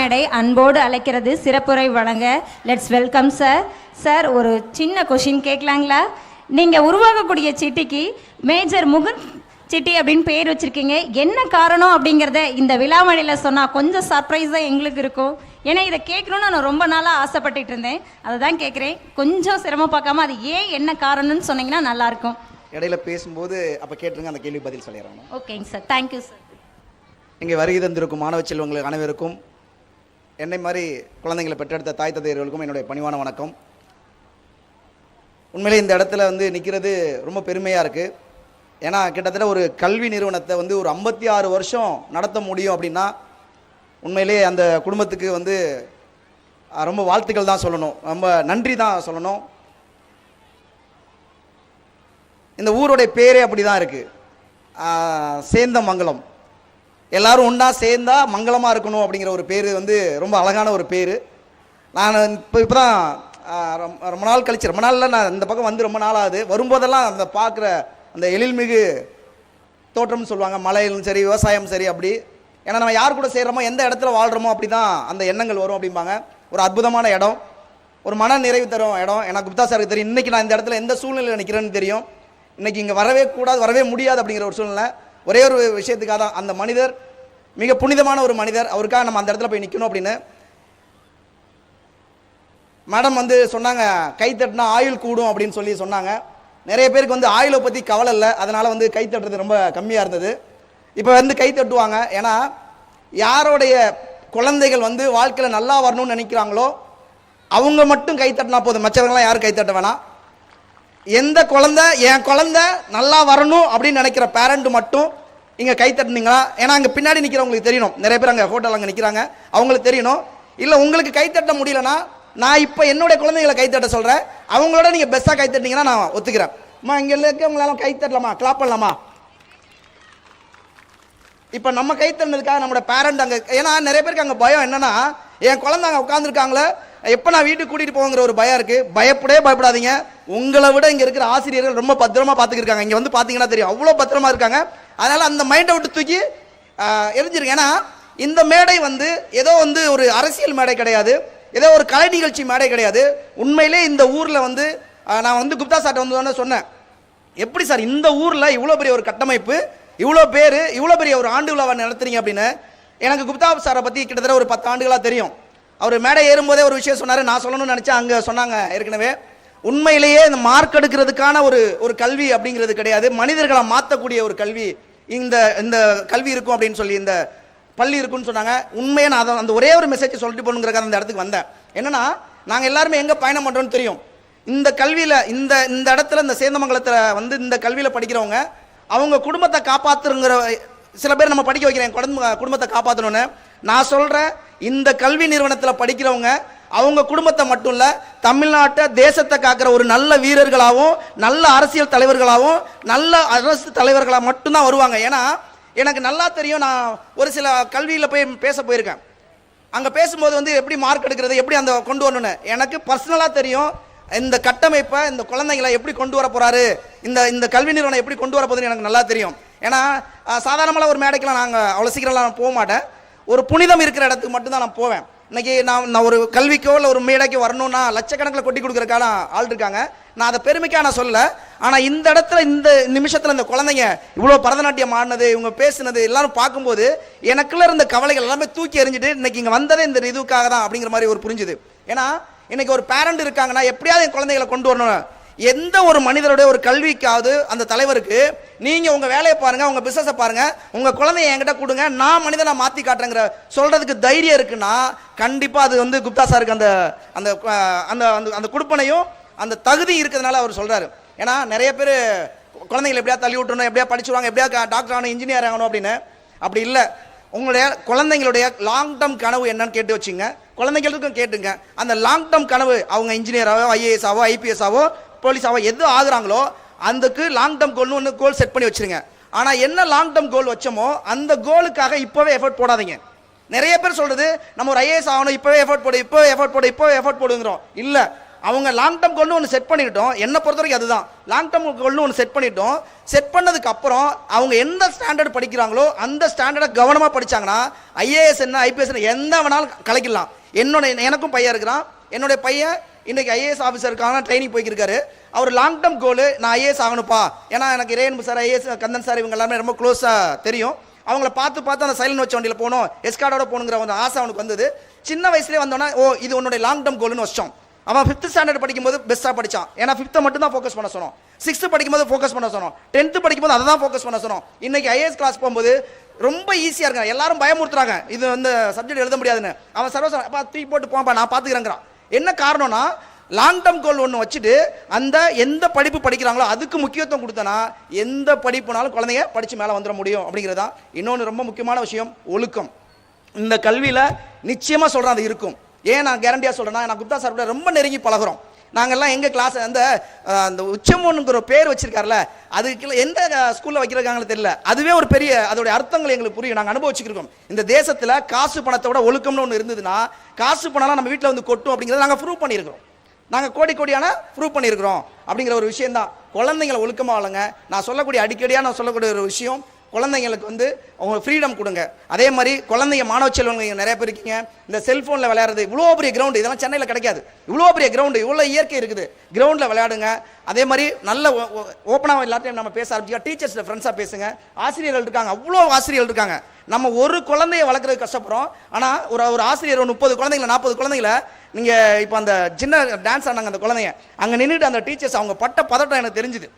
மேடை அன்போடு அழைக்கிறது சிறப்புரை வழங்க. Let's welcome sir. சார், ஒரு சின்ன கொஷின் கேட்கலாங்களா? நீங்கள் உருவாக்கக்கூடிய சிட்டிக்கு மேஜர் முகுந்த் சிட்டி அப்படின்னு பேர் வச்சுருக்கீங்க. என்ன காரணம் அப்படிங்கிறத இந்த விழாமணியில் சொன்னால் கொஞ்சம் சர்ப்ரைஸாக எங்களுக்கு இருக்கும். ஏன்னா இதை கேட்கணுன்னு நான் ரொம்ப நாளாக ஆசைப்பட்டுட்டு இருந்தேன். அதை தான் கேட்குறேன். கொஞ்சம் சிரமம் பார்க்காம அது ஏன் என்ன காரணம்னு சொன்னீங்கன்னா நல்லாயிருக்கும். இடையில பேசும்போது அப்போ கேட்டுருங்க, அந்த கேள்வி பதில் சொல்லிடுறாங்க. ஓகேங்க சார், தேங்க்யூ சார். இங்கே வருகை தந்திருக்கும் மாணவ செல்வங்களுக்கு அனைவருக்கும், என்னை மாதிரி குழந்தைங்களை பெற்றெடுத்த தாய் தந்தையர்களுக்கும் என்னுடைய பணிவான வணக்கம். உண்மையிலே இந்த இடத்துல நிற்கிறது ரொம்ப பெருமையாக இருக்குது. ஏன்னா கிட்டத்தட்ட ஒரு கல்வி நிறுவனத்தை ஒரு 56 வருஷம் நடத்த முடியும் அப்படின்னா உண்மையிலே அந்த குடும்பத்துக்கு ரொம்ப வாழ்த்துக்கள் தான் சொல்லணும், ரொம்ப நன்றி தான் சொல்லணும். இந்த ஊருடைய பேரே அப்படி தான் இருக்குது, சேர்ந்த மங்கலம். எல்லாரும் ஒன்றா சேர்ந்தா மங்களமாக இருக்கணும் அப்படிங்கிற ஒரு பேர் ரொம்ப அழகான ஒரு பேர். நான் இப்போ தான் ரொம்ப நாள் கழிச்சு, ரொம்ப நாளில் நான் இந்த பக்கம் ரொம்ப நாள் ஆகுது. வரும்போதெல்லாம் அந்த பார்க்குற அந்த எழில்மிகு தோற்றம்னு சொல்லுவாங்க, மலையிலும் சரி விவசாயம் சரி அப்படி. ஏன்னா நம்ம யார் கூட செய்கிறோமோ எந்த இடத்துல வாழ்கிறோமோ அப்படி தான் அந்த எண்ணங்கள் வரும் அப்படிம்பாங்க. ஒரு அற்புதமான இடம், ஒரு மன நிறைவு தரும் இடம். எனக்கு குப்தா சாருக்கு தெரியும், இன்றைக்கி நான் இந்த இடத்துல எந்த சூழ்நிலையில் நிற்கிறேன்னு தெரியும். இன்றைக்கி இங்கே வரவே கூடாது, வரவே முடியாது அப்படிங்கிற ஒரு சூழ்நிலை. ஒரே ஒரு விஷயத்துக்காக தான், அந்த மனிதர் மிக புனிதமான ஒரு மனிதர், அவருக்காக நம்ம அந்த இடத்துல போய் நிற்கணும் அப்படின்னு. மேடம் சொன்னாங்க, கை தட்டினா ஆயுள் கூடும் அப்படின்னு சொல்லி சொன்னாங்க. நிறைய பேருக்கு ஆயுளை பற்றி கவலை இல்லை, அதனால் கை தட்டுறது ரொம்ப கம்மியாக இருந்தது. இப்போ கை தட்டுவாங்க. ஏன்னா யாரோடைய குழந்தைகள் வாழ்க்கையில் நல்லா வரணும்னு நினைக்கிறாங்களோ அவங்க மட்டும் கை தட்டினா போதும், மற்றவங்களாம் யாரும் கை தட்ட வேணாம். எந்த குழந்தை என் குழந்தை நல்லா வரணும் அப்படின்னு நினைக்கிற பேரண்ட் மட்டும் இங்கே கை தட்டுனீங்களா? ஏன்னா அங்கே பின்னாடி நிற்கிறவங்களுக்கு தெரியணும், நிறைய பேர் அங்கே ஹோட்டல் அங்கே நிற்கிறாங்க, அவங்களுக்கு தெரியணும். இல்லை உங்களுக்கு கை தட்ட முடியலன்னா நான் இப்போ என்னுடைய குழந்தைகளை கை தட்ட சொல்கிறேன், அவங்களோட நீங்கள் பெஸ்ட்டாக கை தட்டினீங்கன்னா நான் ஒத்துக்கிறேன். அம்மா இங்கே இருக்கவங்களால கை தட்டலாமா, கிளாப் பண்ணலாமா? இப்போ நம்ம கை தட்டினதுக்காக நம்மளோட பேரண்ட் அங்கே, ஏன்னா நிறைய பேருக்கு அங்கே பயம் என்னன்னா, என் குழந்தை அங்கே உட்காந்துருக்காங்களே எப்போ நான் வீட்டுக்கு கூட்டிகிட்டு போங்கிற ஒரு பயம் இருக்குது. பயப்படாதீங்க. உங்களை விட இங்கே இருக்கிற ஆசிரியர்கள் ரொம்ப பத்திரமா பார்த்துக்கிருக்காங்க. இங்கே பார்த்தீங்கன்னா தெரியும், அவ்வளோ பத்திரமா இருக்காங்க. அதனால் அந்த மைண்டை விட்டு தூக்கி எரிஞ்சிருங்க. ஏன்னா இந்த மேடை ஏதோ ஒரு அரசியல் மேடை கிடையாது, ஏதோ ஒரு கலை நிகழ்ச்சி மேடை கிடையாது. உண்மையிலே இந்த ஊரில் நான் குப்தா சார்ட்ட சொன்னேன், எப்படி சார் இந்த ஊரில் இவ்வளோ பெரிய ஒரு கட்டமைப்பு, இவ்வளோ பேர், இவ்வளோ பெரிய ஒரு ஆண்டு விழாவை நடத்துறீங்க அப்படின்னு. எனக்கு குப்தா சாரை பற்றி கிட்டத்தட்ட ஒரு 10 ஆண்டுகளாக தெரியும். அவர் மேடை ஏறும்போதே ஒரு விஷயம் சொன்னார், நான் சொல்லணும்னு நினச்சேன், அங்கே சொன்னாங்க ஏற்கனவே. உண்மையிலேயே இந்த மார்க் எடுக்கிறதுக்கான ஒரு கல்வி அப்படிங்கிறது கிடையாது, மனிதர்களை மாற்றக்கூடிய ஒரு கல்வி இந்த இந்த கல்வி இருக்கும் அப்படின்னு சொல்லி இந்த பள்ளி இருக்குன்னு சொன்னாங்க. உண்மையை நான் அந்த ஒரே ஒரு மெசேஜ் சொல்லிட்டு போகணுங்கிறக்காக அந்த இடத்துக்கு வந்தேன். என்னன்னா நாங்கள் எல்லாருமே எங்கே பயணம் பண்ணுறோன்னு தெரியும். இந்த கல்வியில் இந்த இந்த இடத்துல இந்த சேந்தமங்கலத்தில் இந்த கல்வியில் படிக்கிறவங்க அவங்க குடும்பத்தை காப்பாற்றுங்கிற, சில பேர் நம்ம படிக்க வைக்கிறேன் குடும்பத்தை காப்பாற்றணும்னு. நான் சொல்கிறேன், இந்த கல்வி நிறுவனத்தில் படிக்கிறவங்க அவங்க குடும்பத்தை மட்டும் இல்லை, தமிழ்நாட்டை தேசத்தை காக்கிற ஒரு நல்ல வீரர்களாகவும் நல்ல அரசியல் தலைவர்களாகவும் நல்ல அரசு தலைவர்களாக மட்டும்தான் வருவாங்க. ஏன்னா எனக்கு நல்லா தெரியும், நான் ஒரு சில கல்வியில் போய் பேச போயிருக்கேன். அங்கே பேசும்போது எப்படி மார்க் எடுக்கிறது, எப்படி அந்த கொண்டு வரணும்னு எனக்கு பர்சனலாக தெரியும். இந்த கட்டமைப்பை இந்த குழந்தைங்களை எப்படி கொண்டு வர போகிறாரு, இந்த கல்வி நிறுவனம் எப்படி கொண்டு வர போகுதுன்னு எனக்கு நல்லா தெரியும். ஏன்னா சாதாரணமாக ஒரு மேடைக்கெலாம் நாங்கள் அவ்வளோ சீக்கிரம்லாம் போக மாட்டேன், ஒரு புனிதம் இருக்கிற இடத்துக்கு மட்டும்தான் நான் போவேன். இன்றைக்கி நான் ஒரு கல்விக்கோ இல்லை ஒரு மேடைக்கு வரணும்னா லட்சக்கணக்கில் கொட்டி கொடுக்குறக்கான ஆள் இருக்காங்க. நான் அதை பெருமைக்காக நான் சொல்லலை. ஆனால் இந்த இடத்துல இந்த நிமிஷத்தில் இந்த குழந்தைங்க இவ்வளோ பரதநாட்டியம் ஆடினது, இவங்க பேசுனது எல்லாரும் பார்க்கும்போது எனக்குள்ள இருந்த கவலைகள் எல்லாமே தூக்கி எறிஞ்சிட்டு இன்றைக்கி இங்கே வந்ததே இந்த இதுக்காக தான் அப்படிங்கிற மாதிரி ஒரு புரிஞ்சுது. ஏன்னா இன்றைக்கி ஒரு பேரண்ட் இருக்காங்கன்னா எப்படியாவது என் குழந்தைகளை கொண்டு வரணும். எந்த ஒரு மனிதருடைய ஒரு கல்விக்காவது அந்த தலைவருக்கு நீங்கள் உங்கள் வேலையை பாருங்கள், உங்கள் பிஸ்னஸை பாருங்கள், உங்கள் குழந்தைய என்கிட்ட கொடுங்க, நான் மனிதனை மாற்றி காட்டுறேங்கிற சொல்கிறதுக்கு தைரியம் இருக்குன்னா கண்டிப்பாக அது குப்தா சாருக்கு அந்த அந்த அந்த அந்த கொடுப்பனையும் அந்த தகுதி இருக்கிறதுனால அவர் சொல்கிறாரு. ஏன்னா நிறைய பேர் குழந்தைங்களை எப்படியா தள்ளி விட்டுறணும், எப்படியா படிச்சுடுவாங்க, எப்படியா டாக்டர் ஆகணும், இன்ஜினியர் ஆகணும் அப்படின்னு. அப்படி இல்லை. உங்களுடைய குழந்தைங்களுடைய லாங் டேர்ம் கனவு என்னன்னு கேட்டு வச்சுங்க, குழந்தைங்களுக்கும் கேட்டுங்க. அந்த லாங் டேர்ம் கனவு அவங்க இன்ஜினியராகவோ ஐஏஎஸ் ஆவோ ஐபிஎஸ் ஆவோ போலீஸாவோ எது ஆகுறாங்களோ அதுக்கு லாங் டேர்ம் கோல்னு ஒன்று கோல் செட் பண்ணி வச்சுருங்க. ஆனால் என்ன லாங் டேர்ம் கோல் வச்சோமோ அந்த கோலுக்காக இப்போவே எஃபர்ட் போடாதீங்க. நிறைய பேர் சொல்கிறது நம்ம ஒரு ஐஏஎஸ் ஆகணும், இப்போவே எஃபர்ட் போடு, இப்போவே எஃபர்ட் போடுங்கிறோம். இல்லை, அவங்க லாங் டேர்ம் கோல்னு ஒன்று செட் பண்ணிட்டோம். என்னை பொறுத்த வரைக்கும் அதுதான் லாங் டேர்ம் கோல்னு ஒன்று செட் பண்ணிட்டோம். செட் பண்ணதுக்கு அப்புறம் அவங்க எந்த ஸ்டாண்டர்ட் படிக்கிறாங்களோ அந்த ஸ்டாண்டர்டை கவனமாக படிச்சாங்கன்னா ஐஏஎஸ் என்ன ஐபிஎஸ் என்ன எந்த வேணாலும் கலைக்கலாம். எனக்கும் பையன் இருக்கிறான். என்னுடைய பையன் இன்னைக்கு ஐஏஎஸ் ஆஃபீஸருக்கான ட்ரைனிங் போய்க்கிருக்காரு. அவர் லாங் டேர்ம் கோல் நான் ஐஏஎஸ் ஆகணும்ப்பா. ஏன்னா எனக்கு Iraiyanbu sir, IAS Kandhan sir, இவங்க எல்லாமே ரொம்ப க்ளோஸாக தெரியும். அவங்கள பார்த்து அந்த சைலண்ட் வச்ச வண்டியில் போகணும், எஸ்கார்டோட போகணுங்கிற அந்த ஆசை அவனுக்கு வந்தது. சின்ன வயசுலேயே வந்தோன்னா இது உன்னுடைய லாங் டேர்ம் கோல்னு வச்சோம். அவன் 5th ஸ்டாண்டர்ட் படிக்கும்போது பெஸ்ட்டாக படித்தான். ஏன்னா 5th மட்டும் தான் ஃபோக்கஸ் பண்ண சொன்னோம். 6th படிக்கும்போது ஃபோக்கஸ் பண்ண சொன்னோம். 10th படிக்கும்போது அதை தான் ஃபோக்கஸ் பண்ண சொன்னோம். இன்னைக்கு ஐஏஎஸ் கிளாஸ் போகும்போது ரொம்ப ஈஸியாக இருக்காங்க. எல்லாரும் பயமுறுத்துறாங்க, இது வந்து சப்ஜெக்ட் எழுத முடியாதுன்னு. அவன் சர்வசா தூக்கி போட்டு போப்பா நான் பார்த்துக்கிறேங்கிறான். என்ன காரணம்னா லாங் டேர்ம் கோல் ஒன்று வச்சுட்டு அந்த எந்த படிப்பு படிக்கிறாங்களோ அதுக்கு முக்கியத்துவம் கொடுத்தனா எந்த படிப்புனாலும் குழந்தைங்க படித்து மேலே வந்துட முடியும் அப்படிங்கிறதா. இன்னொன்று ரொம்ப முக்கியமான விஷயம் ஒழுக்கம். இந்த கல்வியில் நிச்சயமாக சொல்கிறேன் அது இருக்கும். ஏன் நான் கேரண்டியாக சொல்கிறேன்னா, நான் குப்தா சார் கூட ரொம்ப நெருங்கி பழகிறோம். நாங்கள்லாம் எங்கள் கிளாஸ் அந்த உச்சமோனுங்கிற பேர் வச்சிருக்காருல, அதுக்கு எந்த ஸ்கூலில் வைக்கிறாங்களோ தெரியல. அதுவே ஒரு பெரிய அதோடைய அர்த்தங்கள் எங்களுக்கு புரியும். நாங்கள் அனுபவிச்சுருக்கோம். இந்த தேசத்தில் காசு பணத்தை விட ஒழுக்கம்னு ஒன்று இருந்ததுன்னா காசு பணம்லாம் நம்ம வீட்டில் வந்து கொட்டும் அப்படிங்கிறத நாங்கள் ப்ரூவ் பண்ணியிருக்கிறோம். நாங்கள் கோடியான ப்ரூவ் பண்ணியிருக்கிறோம் அப்படிங்கிற ஒரு விஷயம் தான். குழந்தைங்களை ஒழுக்கமாக வளங்க. நான் சொல்லக்கூடிய அடிக்கடியாக நான் சொல்லக்கூடிய ஒரு விஷயம், குழந்தைங்களுக்கு வந்து அவங்க ஃப்ரீடம் கொடுங்க. அதே மாதிரி குழந்தைங்க மாணவ செல்வங்க நிறைய பேர் இருக்கீங்க. இந்த செல்ஃபோனில் விளையாடுறது, இவ்வளோ பெரிய கிரவுண்டு, இதெல்லாம் சென்னையில் கிடைக்காது. இவ்வளோ பெரிய கிரவுண்டு, இவ்வளோ இயற்கை இருக்குது, கிரவுண்டில் விளையாடுங்க. அதே மாதிரி நல்ல ஓப்பனாக எல்லாத்தையும் நம்ம பேச ஆரம்பிச்சா டீச்சர்ஸ் ஃப்ரெண்ட்ஸாக பேசுங்க. ஆசிரியர்கள் இருக்காங்க, அவ்வளோ ஆசிரியர்கள் இருக்காங்க. நம்ம ஒரு குழந்தைய வளர்க்குறது கஷ்டப்படுறோம். ஆனால் ஒரு ஆசிரியர் 30 குழந்தைங்கள 40 குழந்தைங்கள நீங்கள் இப்போ அந்த சின்ன டான்ஸ் ஆனாங்க அந்த குழந்தைங்க அங்கே நின்றுட்டு அந்த டீச்சர்ஸ் அவங்க பட்ட பதட்டம் எனக்கு தெரிஞ்சுது.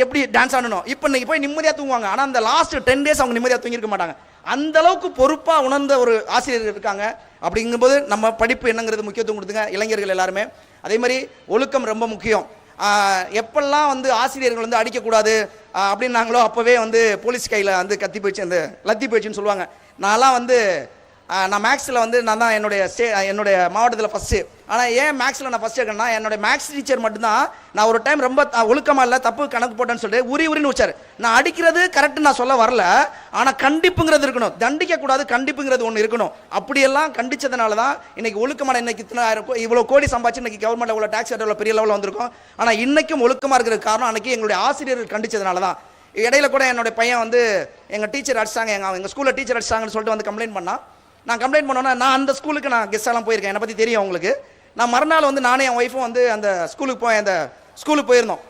எப்படி டான்ஸ் ஆடணும். இப்போ இன்னைக்கு போய் நிம்மதியாக தூங்குவாங்க. ஆனால் அந்த லாஸ்ட் 10 days அவங்க நிம்மதியாக தூங்கியிருக்க மாட்டாங்க. அந்த அளவுக்கு பொறுப்பாக உணர்ந்த ஒரு ஆசிரியர்கள் இருக்காங்க. அப்படிங்கும்போது நம்ம படிப்பு என்னங்கிறது முக்கியத்துவம் கொடுத்துங்க இளைஞர்கள் எல்லாருமே. அதே மாதிரி ஒழுக்கம் ரொம்ப முக்கியம். எப்பெல்லாம் வந்து ஆசிரியர்கள் வந்து அடிக்கக்கூடாது அப்படின்னாங்களோ அப்போவே வந்து போலீஸ் கையில் வந்து கத்தி போயிடுச்சு, அந்த லத்தி போயிடுச்சுன்னு சொல்லுவாங்க. நான்லாம் வந்து நான் மேக்ஸில் வந்து நான் தான் என்னுடைய மாவட்டத்தில் ஃபஸ்ட்டு. ஆனால் ஏன் மேக்ஸில் நான் ஃபஸ்ட்டு இருக்கேன்னா என்னோட மேக்ஸ் டீச்சர் மட்டும்தான். நான் ஒரு டைம் ரொம்ப ஒழுக்கமாக இல்லை தப்பு கணக்கு போட்டேன்னு சொல்லிட்டு உரின்னு வச்சார். நான் அடிக்கிறது கரெக்டு நான் சொல்ல வரல, ஆனால் கண்டிப்புங்கிறது இருக்கணும். தண்டிக்கக்கூடாது, கண்டிப்புங்கிறது ஒன்று இருக்கணும். அப்படியெல்லாம் கண்டிச்சதுனால தான் இன்னைக்கு ஒழுக்கமான இன்னைக்கு இவ்வளோ கோடி சம்பாதிச்சு இன்னைக்கு கவர்மெண்ட் இவ்வளோ டேக்ஸ் எவ்வளோ பெரிய லெவலில் வந்திருக்கும். ஆனால் இன்னைக்கும் ஒழுக்கமாக இருக்கிற காரணம் அன்னைக்கு எங்களுடைய ஆசிரியர்கள் கண்டிச்சதுனால தான். இடையில கூட என்னுடைய பையன் வந்து எங்கள் டீச்சர் அடிச்சாங்க, எங்கள் ஸ்கூலில் டீச்சர் அடிச்சாங்கன்னு சொல்லிட்டு வந்து கம்ப்ளைண்ட் பண்ணால், நான் கம்ப்ளைண்ட் பண்ணோன்னா நான் அந்த ஸ்கூலுக்கு நான் கெஸ்டாலாம் போயிருக்கேன், என்னை பற்றி தெரியும் அவங்களுக்கு. நான் மறுநாள் வந்து நானே என் ஒய்ஃபும் வந்து அந்த ஸ்கூலுக்கு போயிருந்தோம்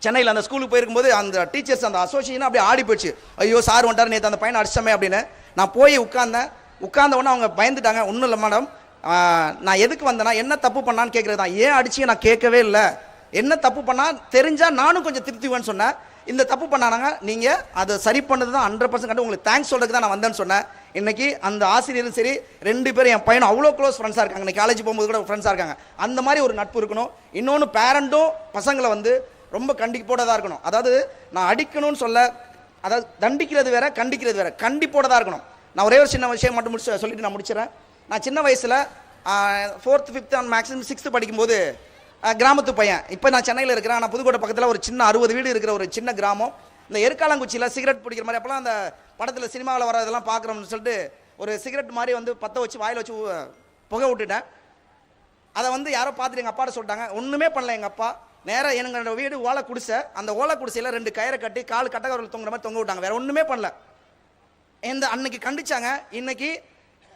சென்னையில். அந்த ஸ்கூலுக்கு போயிருக்கும்போது அந்த டீச்சர்ஸ் அந்த அசோசியேஷன் அப்படியே ஆடி போயிடுச்சு. ஐயோ சார் வந்துட்டார், நேற்று அந்த பையனை அடிச்சமே அப்படின்னு. நான் போய் உட்கார்ந்த உடனே அவங்க பயந்துட்டாங்க. ஒன்றும் இல்லை மேடம், நான் எதுக்கு வந்தேன்னா என்ன தப்பு பண்ணான்னு கேட்குறது தான். ஏன் அடிச்சு நான் கேட்கவே இல்லை. என்ன தப்பு பண்ணால் தெரிஞ்சால் நானும் கொஞ்சம் திருத்துவேன்னு சொன்னேன். இந்த தப்பு பண்ணானாங்க, நீங்கள் அதை சரி பண்ணது தான் 100% கண்டு உங்களுக்கு தேங்க்ஸ் சொல்றதுக்கு தான் நான் வந்தேன்னு சொன்னேன். இன்னைக்கு அந்த ஆசிரியரும் சரி 2 பேரும் என் பையனும் அவ்வளோ க்ளோஸ் ஃப்ரெண்ட்ஸாக இருக்காங்க. இன்னைக்கு காலேஜ் போகும்போது கூட ஃப்ரெண்ட்ஸாக இருக்காங்க. அந்த மாதிரி ஒரு நட்பு இருக்கணும். இன்னொன்று பேரண்ட்டும் பசங்களை வந்து ரொம்ப கண்டிப்போடதாக இருக்கணும். அதாவது நான் அடிக்கணும்னு சொல்ல, அதாவது தண்டிக்கிறது வேற கண்டிக்கிறது வேற, கண்டிப்போடதாக இருக்கணும். நான் ஒரே ஒரு சின்ன விஷயம் மட்டும் சொல்லிட்டு நான் முடிச்சிடறேன். நான் சின்ன வயசில் 4th 5th and maximum 6th படிக்கும்போது கிராமத்து பையன். இப்போ நான் சென்னையில் இருக்கிறேன். நான் புதுக்கோட்டை பக்கத்தில் ஒரு சின்ன 60 வீடு இருக்கிற ஒரு சின்ன கிராமம். இந்த எருக்காலங்குச்சியில் சிகரெட் பிடிக்கிற மாதிரி அப்போலாம் அந்த படத்தில் சினிமாவில் வர இதெல்லாம் பார்க்குறோம்னு சொல்லிட்டு ஒரு சிகரெட் மாதிரி வந்து பற்ற வச்சு வாயில் வச்சு புகை விட்டுட்டேன். அதை வந்து யாரோ பார்த்துட்டு எங்கள் அப்பாட்ட சொல்லிட்டாங்க. ஒன்றுமே பண்ணல எங்கள் அப்பா. நேராக எங்களோட வீடு ஓலை குடிசை. அந்த ஓலை குடிசையில் 2 கயிறை கட்டி கால் கட்டக்கவரில் தொங்குற மாதிரி தொங்க விட்டாங்க. வேறு ஒன்றுமே பண்ணல. அன்னைக்கு கண்டிச்சாங்க. இன்னைக்கு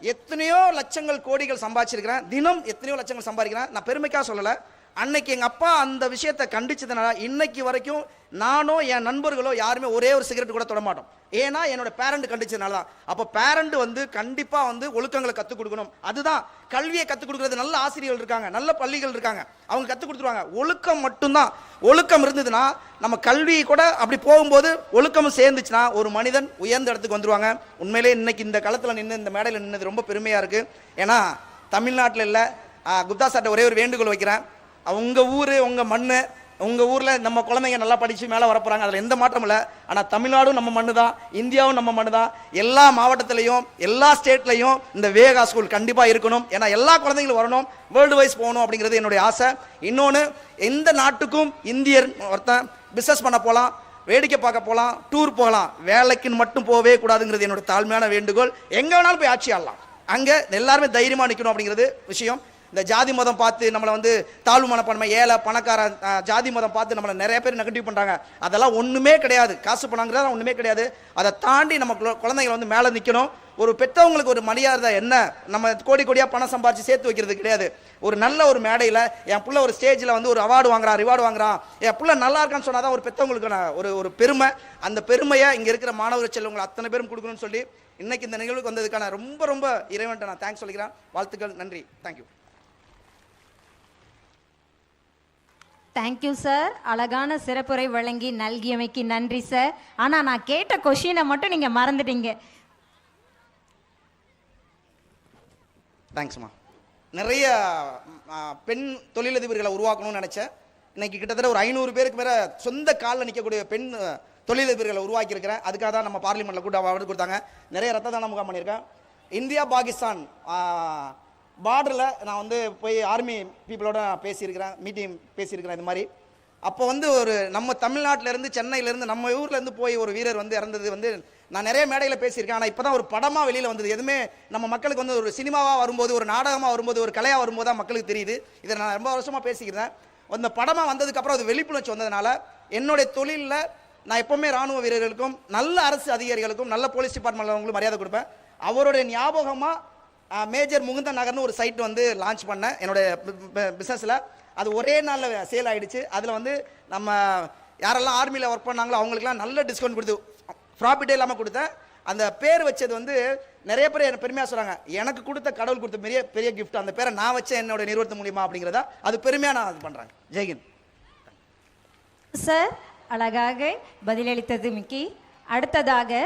எத்தனையோ லட்சங்கள் கோடிகள் சம்பாதிச்சிருக்கிறேன். தினம் எத்தனையோ லட்சங்கள் சம்பாதிக்கிறேன். நான் பெருமைக்காக சொல்லலை. அன்னைக்கு எங்கள் அப்பா அந்த விஷயத்தை கண்டிச்சதுனால இன்னைக்கு வரைக்கும் நானோ என் நண்பர்களோ யாருமே ஒரே ஒரு சிகரெட் கூட தொட மாட்டோம். ஏன்னா என்னோட பேரண்ட் கண்டிச்சதுனால தான். அப்போ பேரண்ட் வந்து கண்டிப்பாக வந்து ஒழுக்கங்களை கற்றுக் கொடுக்கணும். அதுதான் கல்வியை கற்றுக் கொடுக்குறது. நல்ல ஆசிரியர்கள் இருக்காங்க, நல்ல பள்ளிகள் இருக்காங்க, அவங்க கற்றுக் கொடுத்துருவாங்க. ஒழுக்கம் மட்டும்தான். ஒழுக்கம் இருந்ததுன்னா நம்ம கல்வி கூட அப்படி போகும்போது ஒழுக்கம் சேர்ந்துச்சுன்னா ஒரு மனிதன் உயர்ந்த இடத்துக்கு வந்துருவாங்க. உண்மையிலே இன்னைக்கு இந்த காலத்தில் நின்று இந்த மேடையில் நின்னது ரொம்ப பெருமையாக இருக்குது. ஏன்னா தமிழ்நாட்டில் இல்லை, குப்தா சார்ட்ட ஒரே ஒரு வேண்டுகோள் வைக்கிறேன். உங்கள் ஊர் உங்கள் மண், உங்கள் ஊரில் நம்ம குழந்தைங்க நல்லா படித்து மேலே வரப்போகிறாங்க, அதில் எந்த மாற்றம் இல்லை. ஆனால் தமிழ்நாடும் நம்ம மண்ணு தான், இந்தியாவும் நம்ம மண்ணு தான். எல்லா மாவட்டத்திலையும் எல்லா ஸ்டேட்லையும் இந்த வேகா ஸ்கூல் கண்டிப்பாக இருக்கணும். ஏன்னா எல்லா குழந்தைங்களும் வரணும், வேர்ல்டு வைஸ் போகணும் அப்படிங்கிறது என்னுடைய ஆசை. இன்னொன்று, எந்த நாட்டுக்கும் இந்தியர் ஒருத்தன் பிஸ்னஸ் பண்ண போகலாம், வேடிக்கை பார்க்க போகலாம், டூர் போகலாம், வேலைக்குன்னு மட்டும் போகவே கூடாதுங்கிறது என்னோட தாழ்மையான வேண்டுகோள். எங்கே வேணாலும் போய் ஆட்சி ஆடலாம், அங்கே எல்லாருமே தைரியமாக நிற்கணும் அப்படிங்கிறது விஷயம். இந்த ஜாதி மதம் பார்த்து நம்மளை வந்து தாழ்வு மனப்பான்மை, ஏழை பணக்கார, ஜாதி மதம் பார்த்து நம்மளை நிறைய பேர் நெகட்டிவ் பண்ணுறாங்க. அதெல்லாம் ஒன்றுமே கிடையாது. காசு பணங்கிறதா ஒன்றுமே கிடையாது. அதை தாண்டி நம்ம குழந்தைங்களை வந்து மேலே நிற்கணும். ஒரு பெற்றவங்களுக்கு ஒரு மரியாதை என்ன, நம்ம கோடி கோடியாக பணம் சம்பாரிச்சு சேர்த்து வைக்கிறது கிடையாது. ஒரு நல்ல ஒரு மேடையில் என் பிள்ளை ஒரு ஸ்டேஜில் வந்து ஒரு அவார்டு வாங்குறான், ரிவார்டு வாங்குறான், என் பிள்ளை நல்லா இருக்கான்னு சொன்னால் தான் ஒரு பெற்றவங்களுக்கு ஒரு பெருமை. அந்த பெருமையை இங்கே இருக்கிற மாணவர் செல்வங்களை அத்தனை பேரும் கொடுக்கணும்னு சொல்லி இன்னைக்கு இந்த நிகழ்வுக்கு வந்ததுக்கான ரொம்ப ரொம்ப இறைவன்ட்ட நான் தேங்க்ஸ் சொல்லிக்கிறேன். வாழ்த்துக்கள், நன்றி, தேங்க்யூ. Thank you sir. அழகான சிறப்புரை வழங்கி நல்கியமைக்கு நன்றி சார். ஆனால் நான் கேட்ட கொஷினை மட்டும் நீங்கள் மறந்துட்டீங்க. தேங்க்ஸ்மா. நிறைய பெண் தொழிலதிபர்களை உருவாக்கணும்னு நினச்சேன். இன்னைக்கு கிட்டத்தட்ட ஒரு 500 பேருக்கு மேலே சொந்த காலில் நிற்கக்கூடிய பெண் தொழிலதிபர்களை உருவாக்கியிருக்கிறேன். அதுக்காக தான் நம்ம பார்லிமெண்ட்டில் கூட அவார்டு கொடுத்தாங்க. நிறைய ரத்த தான முகாம் பண்ணியிருக்கேன். இந்தியா பாகிஸ்தான் பார்டரில் நான் வந்து போய் ஆர்மி பீப்புளோட பேசியிருக்கிறேன், மீட்டிங் பேசியிருக்கிறேன். இது மாதிரி அப்போ வந்து ஒரு நம்ம தமிழ்நாட்டிலேருந்து சென்னையிலேருந்து நம்ம ஊர்லேருந்து போய் ஒரு வீரர் வந்து இறந்தது வந்து நான் நிறைய மேடையில் பேசியிருக்கேன். ஆனால் இப்போ தான் ஒரு படமாக வெளியில் வந்தது. எதுவுமே நம்ம மக்களுக்கு வந்து ஒரு சினிமாவாக வரும்போது, ஒரு நாடகமாக வரும்போது, ஒரு கலையாக வரும்போது தான் மக்களுக்கு தெரியுது. இதை நான் ரொம்ப வருஷமாக பேசிக்கிறேன். அந்த படமாக வந்ததுக்கப்புறம் அது விழிப்புணர்ச்சி வந்ததுனால என்னுடைய தொழிலில் நான் எப்போவுமே ராணுவ வீரர்களுக்கும் நல்ல அரசு அதிகாரிகளுக்கும் நல்ல போலீஸ் டிபார்ட்மெண்ட்ல மரியாதை கொடுப்பேன். அவருடைய ஞாபகமாக மேஜர் முகுந்தன் நகர்னு ஒரு சைட் வந்து லான்ச் பண்ணேன் என்னுடைய பிஸ்னஸில். அது ஒரே நாளில் சேல் ஆகிடுச்சு. அதில் வந்து நம்ம யாரெல்லாம் ஆர்மியில் ஒர்க் பண்ணாங்களோ அவங்களுக்குலாம் நல்ல டிஸ்கவுண்ட் கொடுத்து ப்ராஃபிட்டே இல்லாமல் கொடுத்தேன். அந்த பேர் வச்சது வந்து நிறைய பேர் என்ன பெருமையாக சொல்கிறாங்க, எனக்கு கொடுத்த கடவுள் கொடுத்த பெரிய பெரிய கிஃப்ட், அந்த பேரை நான் வச்சேன் என்னோட நிறுவனத்து மூலியமா அப்படிங்கிறதா. அது பெருமையாக நான் அது பண்ணுறேன். ஜெய்ஹிந்த் சார். அழகாக பதிலளித்தது மிக்கி. அடுத்ததாக